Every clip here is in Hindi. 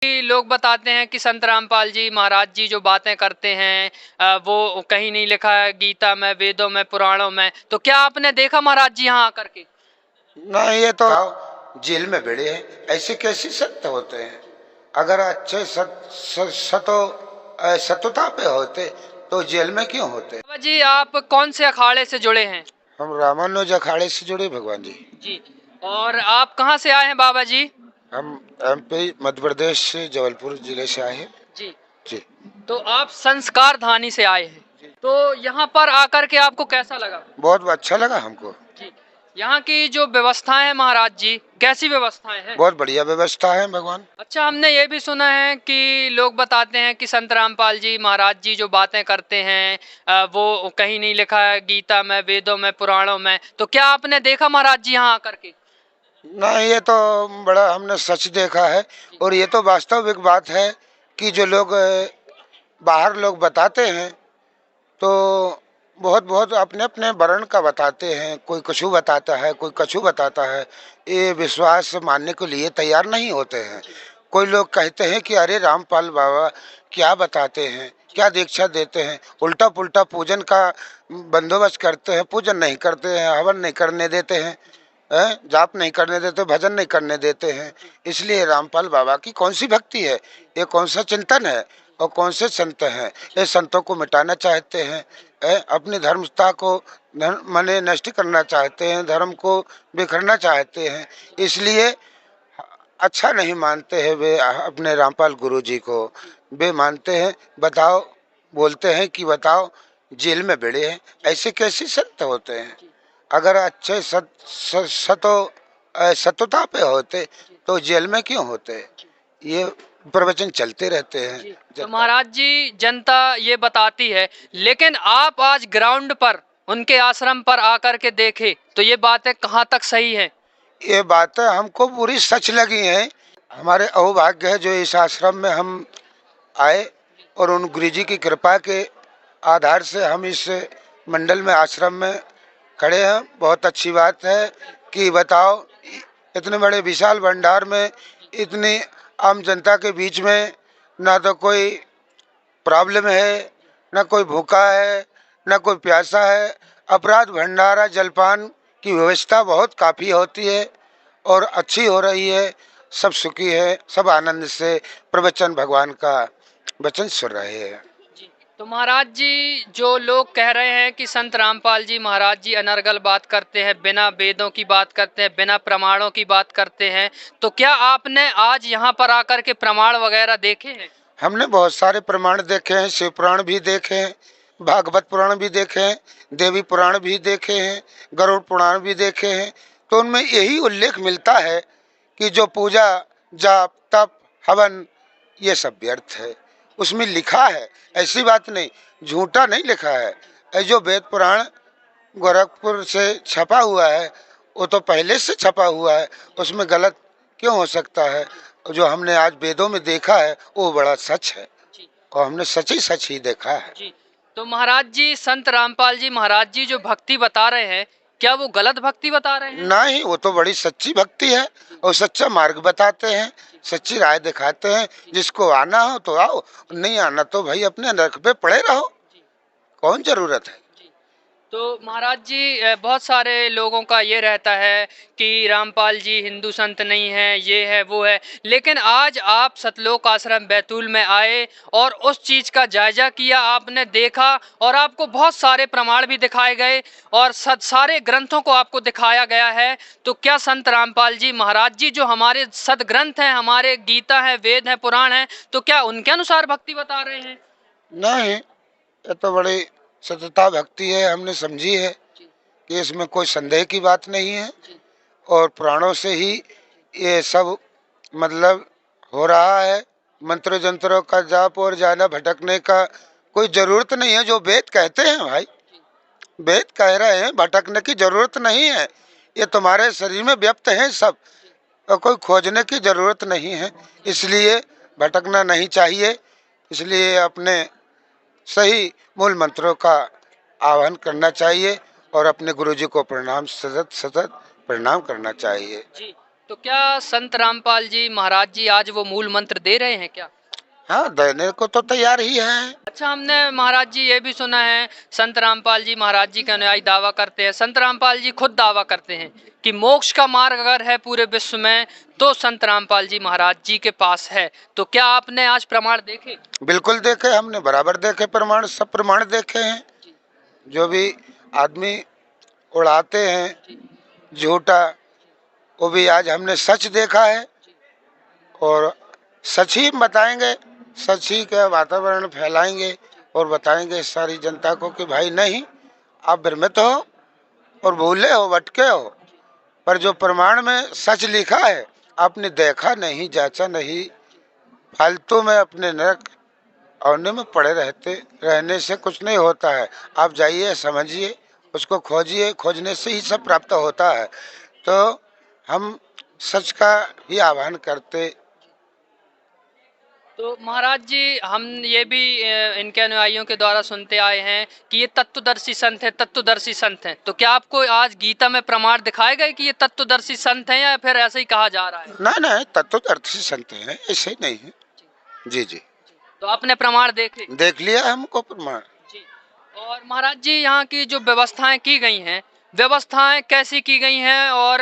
लोग बताते हैं कि संत रामपाल जी महाराज जी जो बातें करते हैं वो कहीं नहीं लिखा है गीता में, वेदों में, पुराणों में। तो क्या आपने देखा महाराज जी यहाँ आकर के? नहीं, ये तो जेल में बैठे हैं, ऐसे कैसे सत्य होते हैं? अगर अच्छे सतता पे होते तो जेल में क्यों होते? बाबा जी आप कौन से अखाड़े से जुड़े हैं? हम रामानुज अखाड़े से जुड़े भगवान जी। जी। और आप कहाँ से आए हैं बाबा जी? हम MP मध्य प्रदेश से जबलपुर जिले से आए हैं। जी। जी। तो आप संस्कार धानी से आए हैं, तो यहाँ पर आकर के आपको कैसा लगा? बहुत अच्छा लगा हमको। जी। यहाँ की जो व्यवस्थाएं हैं महाराज जी, कैसी व्यवस्थाएं हैं? बहुत बढ़िया व्यवस्था है भगवान। अच्छा, हमने ये भी सुना है कि लोग बताते हैं कि संत रामपाल जी महाराज जी जो बातें करते हैं वो कहीं नहीं लिखा है गीता में, वेदों में, पुराणों में। तो क्या आपने देखा महाराज जी यहाँ आकर के? नहीं, ये तो बड़ा हमने सच देखा है और ये तो वास्तविक बात है कि जो लोग बाहर लोग बताते हैं तो बहुत बहुत अपने अपने वर्ण का बताते हैं। कोई कछु बताता है, कोई कछु बताता है। ये विश्वास मानने के लिए तैयार नहीं होते हैं। कोई लोग कहते हैं कि अरे रामपाल बाबा क्या बताते हैं, क्या दीक्षा देते हैं, उल्टा पुल्टा पूजन का बंदोबस्त करते हैं, पूजन नहीं करते हैं, हवन नहीं करने देते हैं, जाप नहीं करने देते, भजन नहीं करने देते हैं। इसलिए रामपाल बाबा की कौन सी भक्ति है, ये कौन सा चिंतन है और कौन से संत हैं? ये संतों को मिटाना चाहते हैं, अपनी धर्मता को माने नष्ट करना चाहते हैं, धर्म को बिखरना चाहते हैं। इसलिए अच्छा नहीं मानते हैं वे अपने रामपाल गुरु जी को। वे मानते हैं, बताओ, बोलते हैं कि बताओ जेल में बैठे हैं, ऐसे कैसे संत होते हैं? अगर अच्छे सतता पे होते तो जेल में क्यों होते? ये प्रवचन चलते रहते हैं। तो महाराज जी जनता ये बताती है, लेकिन आप आज ग्राउंड पर उनके आश्रम पर आकर के देखे तो ये बातें कहाँ तक सही है? ये बातें हमको पूरी सच लगी हैं। हमारे अहोभाग्य है जो इस आश्रम में हम आए और उन गुरु जी की कृपा के आधार से हम इस मंडल में, आश्रम में खड़े हैं। बहुत अच्छी बात है कि बताओ इतने बड़े विशाल भंडार में, इतनी आम जनता के बीच में ना तो कोई प्रॉब्लम है, ना कोई भूखा है, ना कोई प्यासा है। अपराध भंडारा जलपान की व्यवस्था बहुत काफ़ी होती है और अच्छी हो रही है। सब सुखी है, सब आनंद से प्रवचन भगवान का वचन सुन रहे हैं। तो महाराज जी जो लोग कह रहे हैं कि संत रामपाल जी महाराज जी अनर्गल बात करते हैं, बिना वेदों की बात करते हैं, बिना प्रमाणों की बात करते हैं, तो क्या आपने आज यहाँ पर आकर के प्रमाण वगैरह देखे हैं? हमने बहुत सारे प्रमाण देखे हैं, शिव पुराण भी देखे हैं, भागवत पुराण भी देखे हैं, देवी पुराण भी देखे हैं, गरुड़ पुराण भी देखे हैं। तो उनमें यही उल्लेख मिलता है कि जो पूजा, जाप, तप, हवन ये सब व्यर्थ है। उसमें लिखा है, ऐसी बात नहीं, झूठा नहीं लिखा है। ये जो वेद पुराण गोरखपुर से छपा हुआ है वो तो पहले से छपा हुआ है, उसमें गलत क्यों हो सकता है? जो हमने आज वेदों में देखा है वो बड़ा सच है और हमने सच ही देखा है। जी। तो महाराज जी संत रामपाल जी महाराज जी जो भक्ति बता रहे हैं, क्या वो गलत भक्ति बता रहे हैं? नहीं, वो तो बड़ी सच्ची भक्ति है और सच्चा मार्ग बताते हैं, सच्ची राय दिखाते हैं। जिसको आना हो तो आओ, नहीं आना तो भाई अपने नरक पे पड़े रहो, कौन जरूरत है? तो महाराज जी बहुत सारे लोगों का ये रहता है कि रामपाल जी हिंदू संत नहीं हैं, ये है वो है, लेकिन आज आप सतलोक आश्रम बैतूल में आए और उस चीज़ का जायजा किया, आपने देखा और आपको बहुत सारे प्रमाण भी दिखाए गए और सारे ग्रंथों को आपको दिखाया गया है। तो क्या संत रामपाल जी महाराज जी जो हमारे सदग्रंथ हैं, हमारे गीता है, वेद है, पुराण है, तो क्या उनके अनुसार भक्ति बता रहे हैं? नहीं, ये तो बड़ी सतता भक्ति है, हमने समझी है कि इसमें कोई संदेह की बात नहीं है और प्राणों से ही ये सब मतलब हो रहा है। मंत्र जंत्रों का जाप और ज्यादा भटकने का कोई जरूरत नहीं है। जो वेद कहते हैं भाई, वेद कह रहे हैं, भटकने की जरूरत नहीं है। ये तुम्हारे शरीर में व्यक्त है सब और कोई खोजने की जरूरत नहीं है। इसलिए भटकना नहीं चाहिए। इसलिए अपने सही मूल मंत्रों का आह्वान करना चाहिए और अपने गुरुजी को प्रणाम, सतत सतत प्रणाम करना चाहिए। जी। तो क्या संत रामपाल जी महाराज जी आज वो मूल मंत्र दे रहे हैं क्या? हाँ, देने को तो तैयार ही है। अच्छा, हमने महाराज जी ये भी सुना है, संत रामपाल जी महाराज जी के अनुयायी दावा करते हैं, संत रामपाल जी खुद दावा करते हैं कि मोक्ष का मार्ग अगर है पूरे विश्व में तो संत रामपाल जी महाराज जी के पास है। तो क्या आपने आज प्रमाण देखे? बिल्कुल देखे, हमने बराबर देखे प्रमाण, सब प्रमाण देखे हैं। जो भी आदमी उड़ाते हैं झूठा, वो भी आज हमने सच देखा है और सच ही बताएंगे, सच ही का वातावरण फैलाएंगे और बताएंगे सारी जनता को कि भाई नहीं, आप भ्रमित हो और भूले हो, भटके हो, पर जो प्रमाण में सच लिखा है आपने देखा नहीं, जांचा नहीं, फालतू में अपने नरक औने में पड़े रहने से कुछ नहीं होता है। आप जाइए, समझिए, उसको खोजिए, खोजने से ही सब प्राप्त होता है। तो हम सच का ही आह्वान करते। तो महाराज जी, हम ये भी इनके अनुयायियों के द्वारा सुनते आए हैं कि ये तत्वदर्शी संत है, तत्वदर्शी संत हैं। तो क्या आपको आज गीता में प्रमाण दिखाए गए कि ये तत्वदर्शी संत हैं या फिर ऐसे ही कहा जा रहा है? ना तत्वदर्शी संत है, ऐसे नहीं है। जी जी, तो आपने प्रमाण देखे? देख लिया हमको प्रमाण। जी। और महाराज जी, यहाँ की जो व्यवस्थाएं की गई हैं, व्यवस्थाएं कैसी की गई हैं और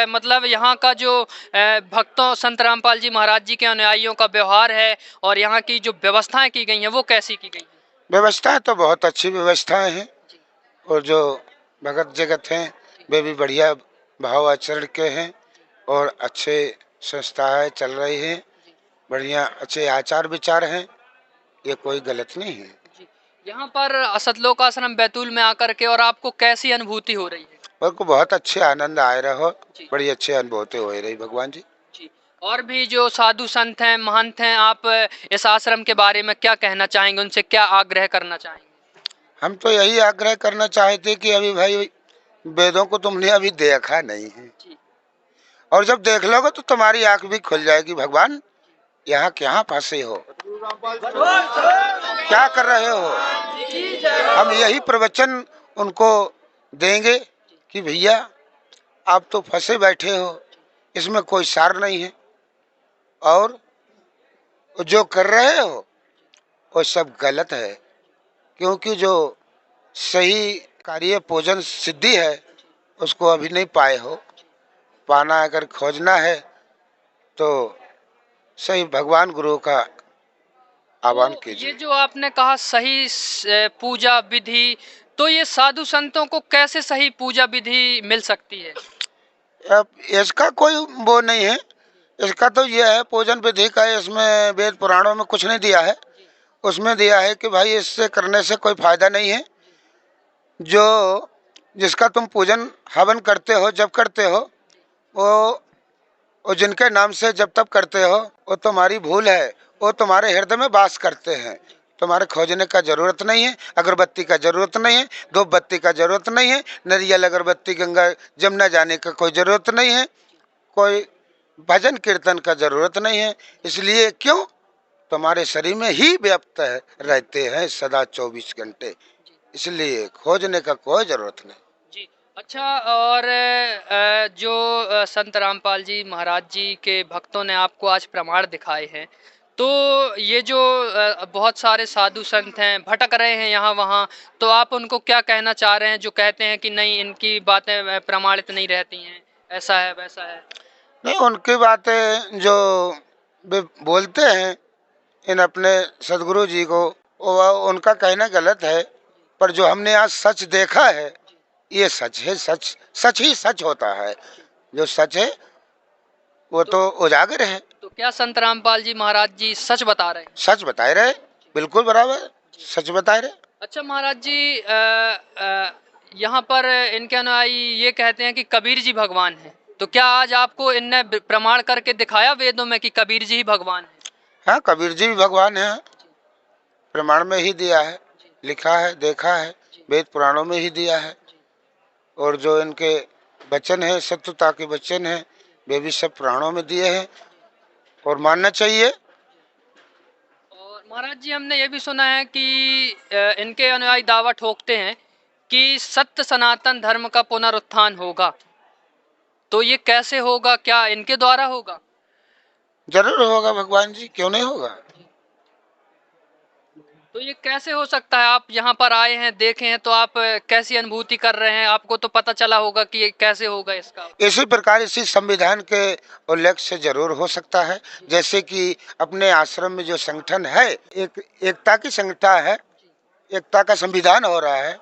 मतलब यहाँ का जो भक्तों संत रामपाल जी महाराज जी के अनुयायियों का व्यवहार है और यहाँ की जो व्यवस्थाएं की गई हैं वो कैसी की गई हैं? व्यवस्थाएं तो बहुत अच्छी व्यवस्थाएं हैं और जो भगत जगत हैं वे भी बढ़िया भाव आचरण के हैं और अच्छे संस्थाएं चल रही हैं, बढ़िया अच्छे आचार विचार हैं, ये कोई गलत नहीं है। जी। यहाँ पर असतलोक आश्रम बैतूल में आकर के और आपको कैसी अनुभूति हो रही है? और को बहुत अच्छे आनंद आए रहो, जी। बड़ी अच्छी अनुभूति हो रही भगवान जी। जी। और भी जो साधु संत हैं, महंत हैं, आप इस आश्रम के बारे में क्या कहना चाहेंगे, उनसे क्या आग्रह करना चाहेंगे? हम तो यही आग्रह करना चाहते कि अभी भाई वेदों को तुमने अभी देखा नहीं है, जी। और जब देख लोगे तो तुम्हारी आंख भी खुल जाएगी, भगवान यहाँ क्या फंसे हो, क्या कर रहे हो। हम यही प्रवचन उनको देंगे कि भैया आप तो फंसे बैठे हो, इसमें कोई सार नहीं है, और जो कर रहे हो वो सब गलत है, क्योंकि जो सही कार्य पूजन सिद्धि है उसको अभी नहीं पाए हो। पाना अगर खोजना है तो सही भगवान गुरु का आह्वान तो ये कीजिए। जो आपने कहा सही पूजा विधि, तो ये साधु संतों को कैसे सही पूजा विधि मिल सकती है? अब इसका कोई वो नहीं है, इसका तो यह है पूजन विधि का, इसमें वेद पुराणों में कुछ नहीं दिया है। उसमें दिया है कि भाई इससे करने से कोई फायदा नहीं है, जो जिसका तुम पूजन हवन करते हो, जब करते हो, वो जिनके नाम से जब तब करते हो वो तुम्हारी भूल है, वो तुम्हारे हृदय में वास करते हैं। तुम्हारे खोजने का जरूरत नहीं है, अगरबत्ती का जरूरत नहीं है, धूप बत्ती का जरूरत नहीं है, नरियल अगरबत्ती गंगा जमुना जाने का कोई जरूरत नहीं है, कोई भजन कीर्तन का जरूरत नहीं है। इसलिए क्यों, तुम्हारे शरीर में ही व्याप्त रहते हैं सदा 24 घंटे, इसलिए खोजने का कोई जरूरत नहीं। जी। अच्छा, और जो संत रामपाल जी महाराज जी के भक्तों ने आपको आज प्रमाण दिखाए हैं, तो ये जो बहुत सारे साधु संत हैं भटक रहे हैं यहाँ वहाँ, तो आप उनको क्या कहना चाह रहे हैं जो कहते हैं कि नहीं इनकी बातें प्रमाणित नहीं रहती हैं, ऐसा है वैसा है? नहीं, उनकी बातें जो वे बोलते हैं इन अपने सदगुरु जी को, वो उनका कहना गलत है, पर जो हमने आज सच देखा है ये सच है। सच सच ही सच होता है, जो सच है वो तो उजागर है। तो क्या संत रामपाल जी महाराज जी सच बता रहे हैं? सच बताए रहे, बिल्कुल बराबर सच बताए रहे। अच्छा महाराज जी, यहाँ पर इनके अनुयायी ये कहते हैं कि कबीर जी भगवान हैं, तो क्या आज आपको इनने प्रमाण करके दिखाया वेदों में कि कबीर जी ही भगवान हैं? हाँ, कबीर जी भी भगवान है, प्रमाण में ही दिया है, लिखा है, देखा है, वेद पुराणों में ही दिया है। और जो इनके वचन है, सत्यता के वचन है, वे भी सब पुराणों में दिए हैं और मानना चाहिए। और महाराज जी, हमने ये भी सुना है कि इनके अनुयायी दावा ठोकते हैं कि सत्य सनातन धर्म का पुनरुत्थान होगा। तो ये कैसे होगा, क्या इनके द्वारा होगा? जरूर होगा भगवान जी, क्यों नहीं होगा। तो ये कैसे हो सकता है? आप यहाँ पर आए हैं, देखे हैं, तो आप कैसी अनुभूति कर रहे हैं? आपको तो पता चला होगा कि ये कैसे होगा इसका। इसी प्रकार इसी संविधान के उल्लेख से जरूर हो सकता है। जैसे कि अपने आश्रम में जो संगठन है, एक एकता की संगठन है, एकता का संविधान हो रहा है।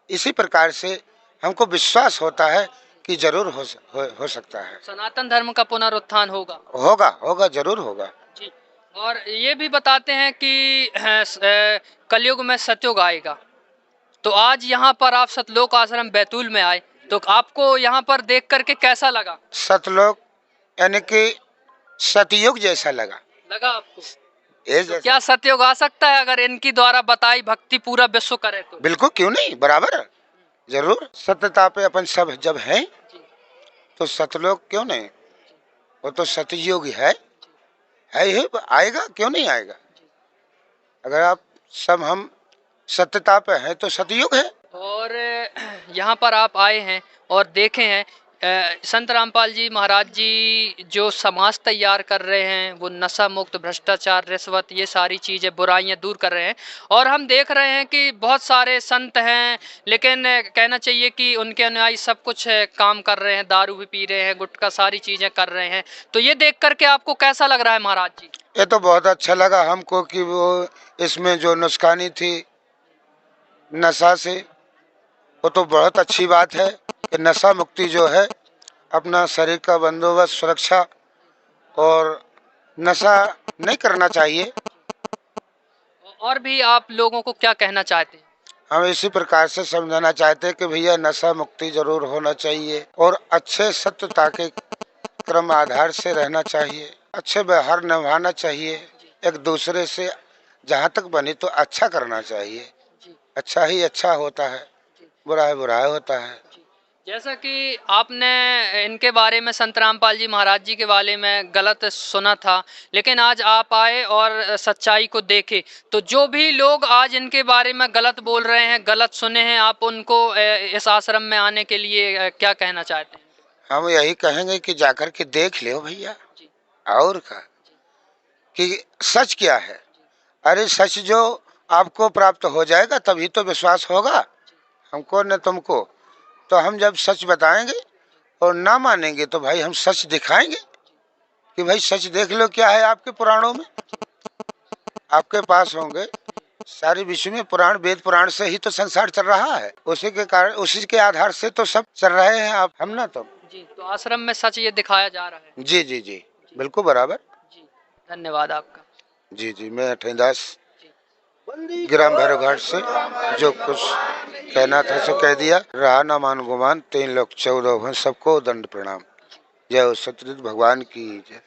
इसी प्रकार से हमको विश्वास होता है कि जरूर हो सकता है। सनातन धर्म का पुनरुत्थान होगा। होगा, होगा, जरूर होगा। जी। और ये भी बताते हैं कि कलयुग में सतयुग आएगा। तो आज यहाँ पर आप सतलोक आश्रम बैतूल में आए, तो आपको यहाँ पर देख करके कैसा लगा? सतलोक यानी कि सतयुग जैसा लगा। लगा आपको? ये तो क्या सतयुग आ सकता है अगर इनकी द्वारा बताई भक्ति पूरा विश्व करे तो? बिल्कुल, क्यों नहीं, बराबर, जरूर। सत्यता पे अपन सब जब हैं तो सतलोक क्यों नहीं, वो तो सतयुग है ही, आएगा, क्यों नहीं आएगा। अगर आप सब हम सत्यता पे हैं तो सतयुग है। और यहाँ पर आप आए हैं और देखे हैं संत रामपाल जी महाराज जी जो समाज तैयार कर रहे हैं, वो नशा मुक्त, भ्रष्टाचार, रिश्वत, ये सारी चीज़ें, बुराइयां दूर कर रहे हैं। और हम देख रहे हैं कि बहुत सारे संत हैं, लेकिन कहना चाहिए कि उनके अनुयायी सब कुछ काम कर रहे हैं, दारू भी पी रहे हैं, गुटखा, सारी चीज़ें कर रहे हैं। तो ये देख करके आपको कैसा लग रहा है महाराज जी? ये तो बहुत अच्छा लगा हमको कि वो इसमें जो नुकसानी थी नशा से, वो तो बहुत अच्छी बात है कि नशा मुक्ति जो है, अपना शरीर का बंदोबस्त, सुरक्षा, और नशा नहीं करना चाहिए। और भी आप लोगों को क्या कहना चाहते हैं? हम इसी प्रकार से समझाना चाहते हैं कि भैया नशा मुक्ति जरूर होना चाहिए और अच्छे सत्यता के क्रम आधार से रहना चाहिए, अच्छे व्यवहार निभाना चाहिए, एक दूसरे से जहाँ तक बने तो अच्छा करना चाहिए। अच्छा ही अच्छा होता है, बुरा है बुरा होता है। जैसा कि आपने इनके बारे में, संत रामपाल जी महाराज जी के बारे में गलत सुना था, लेकिन आज आप आए और सच्चाई को देखे, तो जो भी लोग आज इनके बारे में गलत बोल रहे हैं, गलत सुने हैं, आप उनको इस आश्रम में आने के लिए क्या कहना चाहते हैं? हम यही कहेंगे कि जाकर के देख लो भैया, और का कि सच क्या है। अरे सच जो आपको प्राप्त हो जाएगा तभी तो विश्वास होगा, हमको न तुमको। तो हम जब सच बताएंगे और ना मानेंगे तो भाई हम सच दिखाएंगे कि भाई सच देख लो क्या है आपके पुराणों में, आपके पास होंगे सारे विश्व में पुराण, वेद पुराण से ही तो संसार चल रहा है, उसी के कारण, उसी के आधार से तो सब चल रहे हैं आप, हम ना तुम। जी, तो आश्रम में सच ये दिखाया जा रहा है। जी जी जी, बिल्कुल बराबर। जी, धन्यवाद आपका। जी जी, मैं ठेदास ग्राम भैरव घाट से जो कुछ कहना था सो कह दिया। रहा न मान गुमान, 3 लोग 14 हैं, सबको दंड प्रणाम। जय हो सतयुग भगवान की जय।